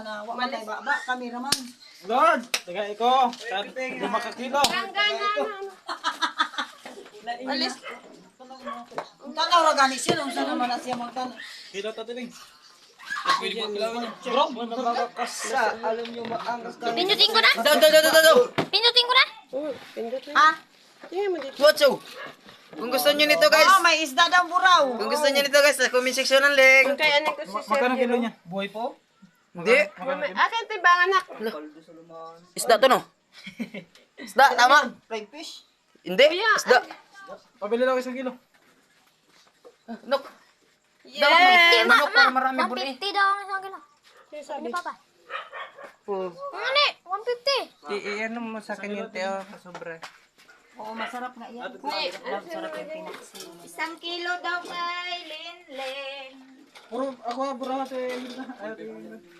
Mamatay ba? Kameraman. Lord, tagay ko. 5 kilo. Alis. Tanaw ra gani siya nung saan naman na siya magtan. Kilo to tiling. Pwede po kilawin niya. Bro, magkakasa. Alam niyo maangas ka. Pindutin ko na? Daw. Pindutin ko na? Ha? What's up? Kung gusto niyo nito guys. Oh, may isda daw buraw. Kung gusto niyo nito guys, sa comment section ng link. Kaya ano ko si Sir. Magkano kilo niya? Buhay po? Hindi. Akin tibang anak. Isda to no? Isda, tama? Fried fish. Hindi, isda. Pabili lang 1 kilo. Nok. Yeah! Manok para marami buri. 150 daw ang isang kilo. Ano pa ba? Ano eh? 150. Iyan mo sa akin yung teo sobra. Oo, masarap nga yan. Masarap yung pinaksi. 1 kilo daw kay Linlen. Puro ako bro ate.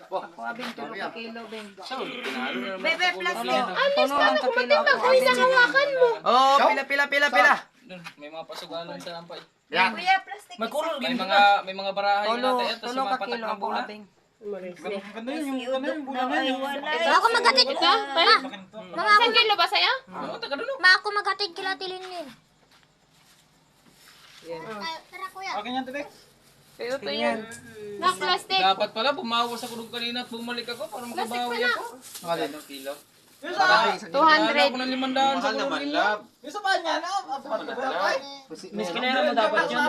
Kuha 20 kilo, Ben. Bebe, plastic. Ano ang kakilo ako? Hawakan mo. Oh, pila. May mga pasugalan sa lampay. Kuya, plastic. May mga barahay na tayo tapos Tulo mga ka patak kilo ng ako, bola. Ben. Maganda yung bulan na yun. Ako maghatid ka? Mama, ako Kilo ba sa'yo? ako maghatid kila Linlen. Tara kuya. Akin yan tiling. Ito yan. Na plastic. Dapat pala bumawas ako nung kanina at bumalik ako para makabawi ako. Ano kilo? 200. Ako ng 500 sa kulong nila. Isa pa niya na. Miskin na mo dapat yun.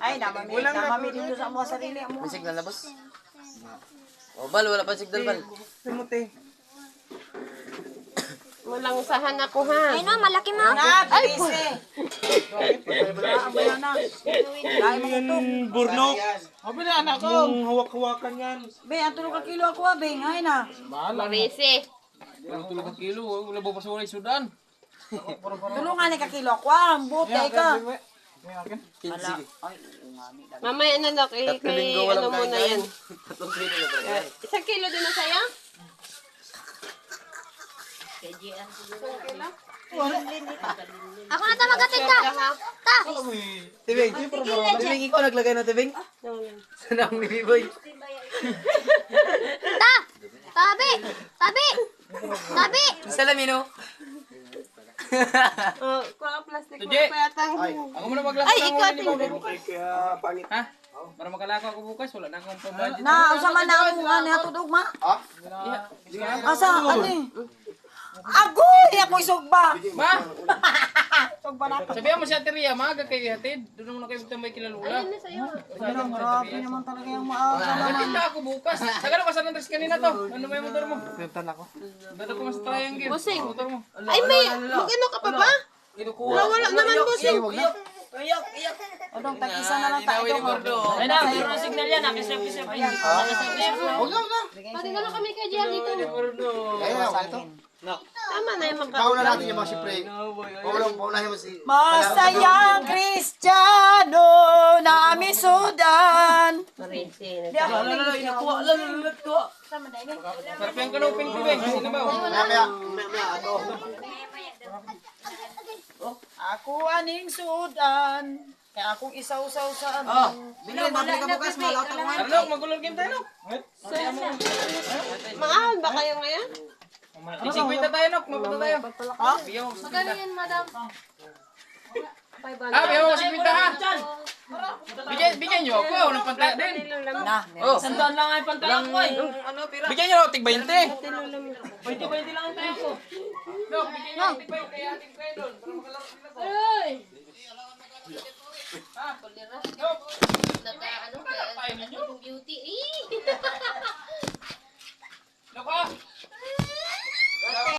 Ay, namami dito sa mga sarili mo. May signal na boss? Oh, bal, wala pa signal bal. Sumuti. Walang usahan ako ha. Ay no, malaki mo. Ay, puse. Ang banana. Dahil mo ito. Burnok. Pabili anak ko. Hawak-hawakan yan. Ben, ang tulog ka kilo ako, Ben. Ay na. Marisi. Ang tulog ng kilo, wala ba pa sa walay Sudan? Tulungan ni ka kilo ako. Ang butay ka. Sige. Mamaya na nak eh, Tatlong kay linggo walang ano muna kain. yan. 3 kilo na talaga. 1 kilo din na sa'yo? Ako na ta maghatid ka. Ta. Tibing, tibing ikaw naglagay na tibing? Sanang bibiboy. Ta. Tabi. Salamino. Oh, kuha ka plastic mo Tuje. pa yatang. Ako muna maglako Ay, ng ikaw huli ni ating. Bobby. Ha? Para makalako ako bukas, wala na akong pabudget. Na, usa man na ako nga niya tudog, ma. Asa, ano eh? Agoy! Ako isugba! Ma! Isugba na ako. Sabihan mo si Ate Ria, maaga kayo hatid. Doon mo na kayo may kilalula. Ano, marami naman talaga yung maaga naman. Hatid na ako bukas. Sagano ka sa Andres kanina to. Ano ba yung motor mo? Pintan ako. Dito ko mas triangle. Busing. Motor mo. Ay, may, mag-ano ka pa ba? Wala naman busing. Odong, tag-isa na lang tayo. Ay na, meron signal yan. Nakisip-isip. Pati na lang kami kay Gia dito. Tama na yung magka... Paulan natin yung mga siyempre. Paunahin mo si... Masayang Kristiyano na amisudan. Marisi. Sarap yung kanupin ko, Beng. Sino ba? Maya. Ako aning sudan. Kaya akong isaw-saw sa ano. Bilin, mabili ka bukas, malaw tayo ngayon. Ano, magulong game tayo, no? Maahon ba kayo ngayon? Tig-50 tayo, no? Mapunta tayo. Ha? Biyaw ko Magkano yan, madam? biyaw ko 50 ha? Bigyan nyo ako, ng pantaya din. Na, Oh, sandaan lang ang pantaya ko eh. Bigyan nyo ako, tig-20. 20 lang ang tayo ko. No, bigyan nyo ako, tig-20. Kaya ating kayo doon, para makalaro sila to. Ha? No. Ano? Beauty.